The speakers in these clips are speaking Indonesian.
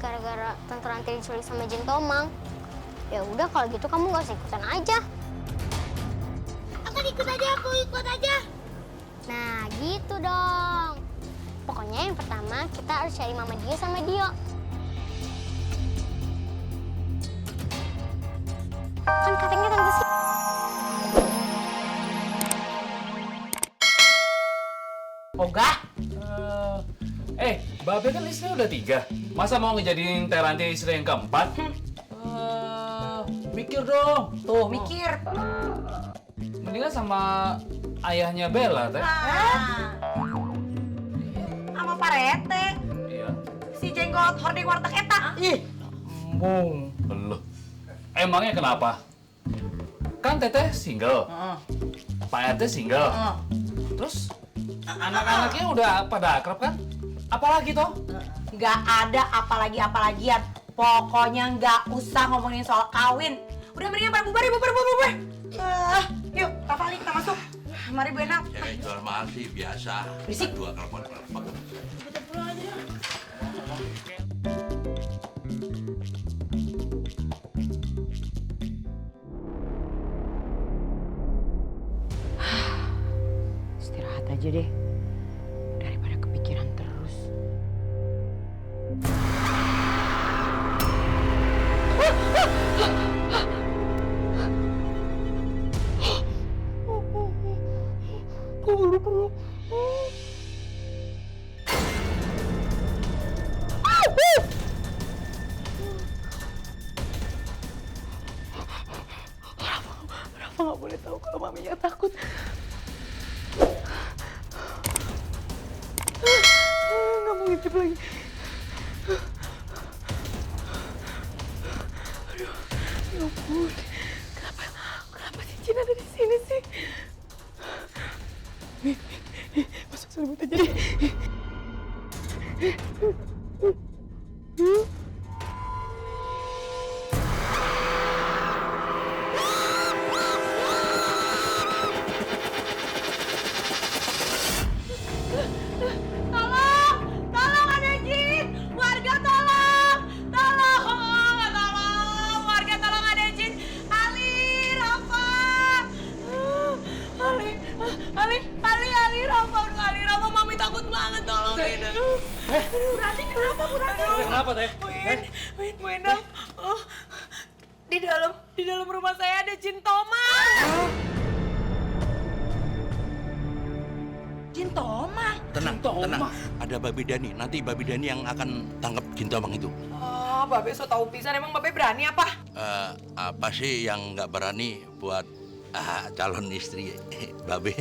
gara-gara Tante Ranti diculik sama Jin Tomang. Ya udah kalau gitu kamu gak usah ikutan aja. Aku ikut aja. Nah gitu dong. Pokoknya yang pertama kita harus cari Mama Dio sama Dio. Kan katanya Tante sih. Ogah? Babe kan istri udah 3. Masa mau ngejadiin Teh Ranti istri yang keempat? Mikir dong. Tuh, mikir. Mendingan sama ayahnya Bella, Teh. Sama Pak Rete. Iya. Si jenggot hording warteg eta. Ih, embung. Loh. Emangnya kenapa? Kan Teteh single. Pak RT single. Terus anak-anaknya udah pada akrab kan? Apalagi toh? Nggak ada apalagi-apalagian. Pokoknya nggak usah ngomongin soal kawin. Udah mendingan pada bubar. Yuk, Kak Fali, kita masuk. Mari Bu Endang. Cewek jual mahal sih biasa. Berisik. Dua kelepon. Istirahat aja deh. Daripada kepikiran terus. Rafa nggak boleh tahu kalau maminya takut. Nggak mau ngintip lagi. Aduh, ya ampun. Kenapa cincin ada di sini sih? Masuk selimut aja deh. Tolong ada jin, warga tolong, warga tolong ada jin, Ali, Rafa, Rafa, mami takut banget tolongin. Berarti kenapa Berarti? Kenapa, Teh? Bu Endang, di dalam rumah saya ada jin Tomang. Jin Tomang? Tenang. Ada Babi Dani. Nanti Babi Dani yang akan tangkap Jin Tomang itu. Oh, Babe so tau pisan. Emang Babe berani apa? Apa sih yang nggak berani buat calon istri Babe?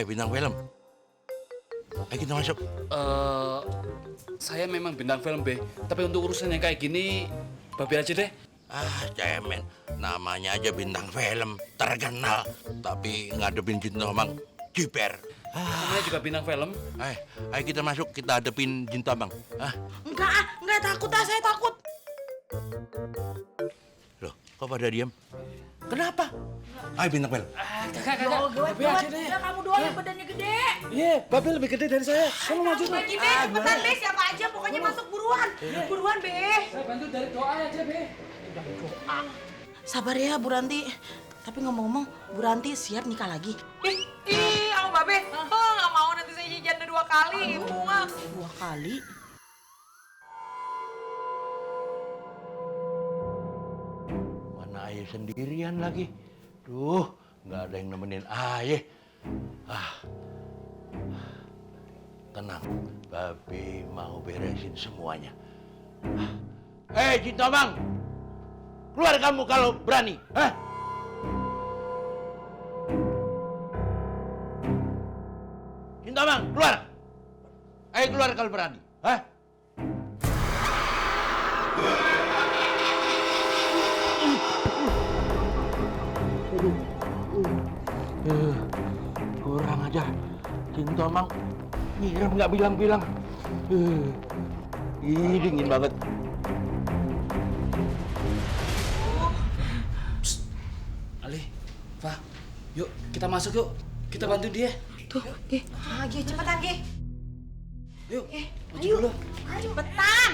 Bintang film. Kita masuk. Saya memang bintang film, Be. Tapi untuk urusan yang kayak gini, Babe aja deh. Cemen. Namanya aja bintang film. Terkenal. Tapi ngadepin Jin Tomang. Jiper. Namanya juga bintang film. Ayo kita masuk. Kita hadepin Jin Tomang. Enggak takut saya takut. Loh, kok pada diam? Kenapa? Ayo bintang film. Kakak. Babe aja deh. Kamu doang yang badannya gede. Iya, Babe lebih gede dari saya. Kamu maju tuh. Bagi Be, cepetan Be, siapa aja pokoknya masuk buruan. Buruan Be. Saya bantu dari doa aja, Be. Sabar ya Bu Ranti. Tapi ngomong-ngomong, Bu Ranti siap nikah lagi? Sama Babe. Nggak mau nanti saya janda 2 kali. Muak. 2 kali? Mana ayah sendirian lagi. Duh, nggak ada yang nemenin ayah. Tenang, Babe mau beresin semuanya. Jin Tomang! Keluar kamu kalau berani. Jin Tomang, keluar! Keluar kalau berani. Kurang aja. Jin Tomang nyiram nggak bilang-bilang. Dingin banget. Ali, Fa, yuk kita masuk yuk. Kita bantu dia. Tuh, Gi, cepetan Gi. Yuk, Ayo, cepetan.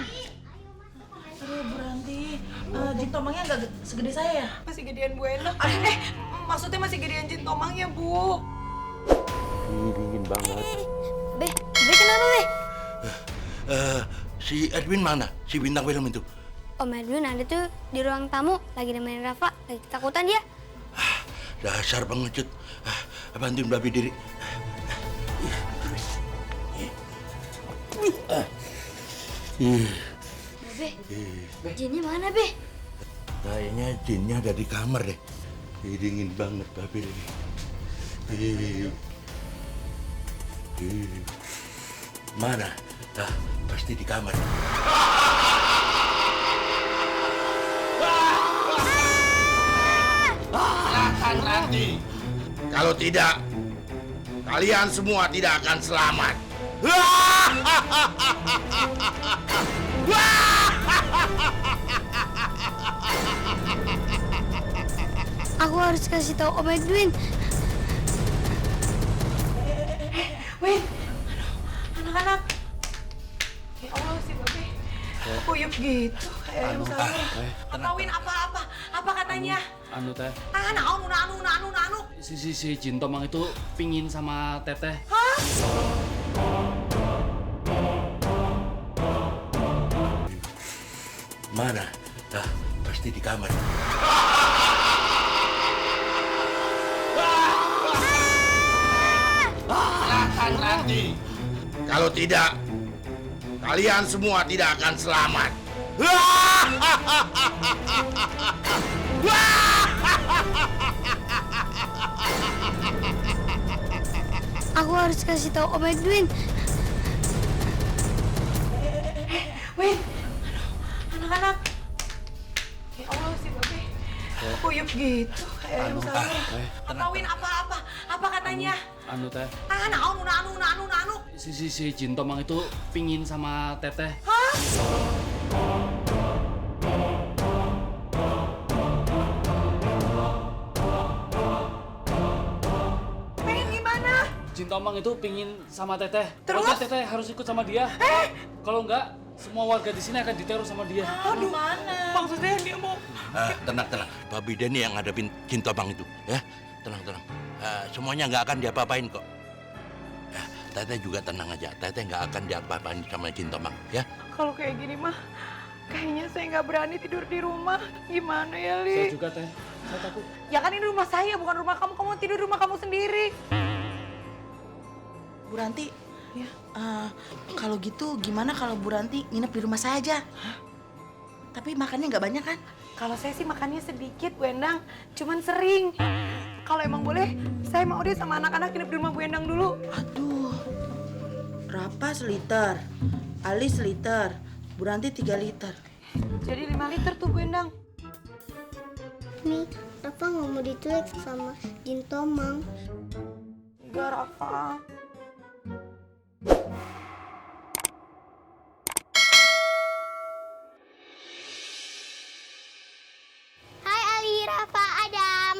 Aduh, Bu Ranti, jin tomangnya nggak segede saya ya? Masih gedean Bu Endang. Maksudnya masih gedean jin tomangnya, Bu. dingin banget. Be kenapa, Be? Si Edwin mana? Si bintang film itu? Om Edwin ada tuh di ruang tamu, lagi nemenin Rafa, lagi ketakutan dia. Dasar pengecut. Bantuin babi diri. Be, jinnya mana, Be? Kayaknya jinnya ada di kamar deh. Dingin banget babi diri. Mana? Pasti di kamar. Silakan nanti. Kalau tidak, kalian semua tidak akan selamat. Aku harus kasih tahu Om Edwin. Win, anak-anak. Ya Allah, si Babe. Kuyup gitu, kayak ayam sahur. Apa, Win? Apa katanya? Anu teh, Anu. si Jin Tomang itu pingin sama Teteh. Mana? Pasti di kamar. Silakan nanti. Kalau tidak, kalian semua tidak akan selamat. Aku harus kasih tahu Om Edwin. Win, anak-anak. Ya Allah, si Babe. Kuyup gitu, kayak ayam sahur. Apa, Win? Apa katanya? Anu teh, Anu. si Jin Tomang itu pingin sama Teteh. Pengen gimana? Jin Tomang itu pingin sama Teteh. Terus? Pokoknya Teteh harus ikut sama dia. Kalau enggak, semua warga di sini akan diteror sama dia. Aduh, maksudnya dia mau... Tenang. Babi Denny yang ngadepin Jin Tomang itu. Ya, tenang. Semuanya nggak akan diapa-apain kok. Teteh juga tenang aja. Teteh nggak akan diapa-apain sama Jin Tomang. Ya. Kalau kayak gini mah, kayaknya saya nggak berani tidur di rumah. Gimana ya, Saya Li? juga Teh, saya takut. Ya kan ini rumah saya, bukan rumah kamu. Kamu tidur di rumah kamu sendiri. Bu Ranti, kalau gitu gimana kalau Bu Ranti nginep di rumah saya aja? Tapi makannya nggak banyak kan? Kalau saya sih makannya sedikit, Bu Endang. Cuman sering. Kalau emang boleh, saya mau deh sama anak-anak nginep di rumah Bu Endang dulu. Aduh, Rafa seliter, Ali seliter, Bu Ranti 3 liter. Jadi 5 liter tuh Bu Endang. Nih, Rafa nggak mau diculik sama Jin Tomang. Enggak, Rafa. Hai Ali, Rafa, Adam.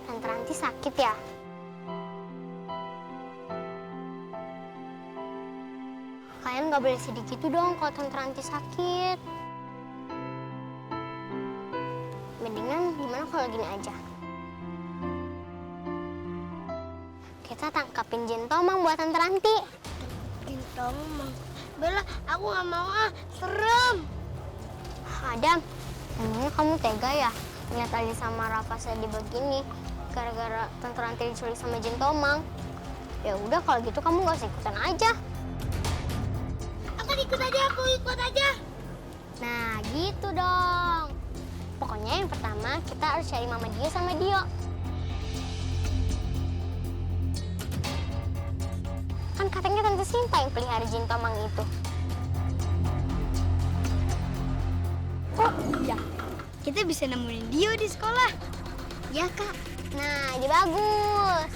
Tante Ranti sakit ya? Kalian nggak boleh sedih gitu dong kalau Tante Ranti sakit. Mendingan gimana kalau gini aja? Kita tangkapin Jin Tomang buat Tante Ranti. Jin Tomang? Bella, aku nggak mau serem. Adam, emangnya kamu tega ya lihat Ali sama Rafa sedih begini gara-gara Tante Ranti diculik sama Jin Tomang? Ya udah kalau gitu kamu nggak usah ikutan aja. Aku ikut aja. Nah, gitu dong. Pokoknya yang pertama kita harus cari Mama Dio sama Dio. Kan katanya Tante Sinta yang pelihara Jin Tomang itu. Oh iya, kita bisa nemuin Dio di sekolah. Ya Kak. Nah, jadi bagus.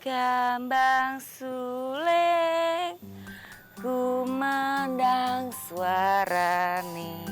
Gambang Suleng Kumandang suarane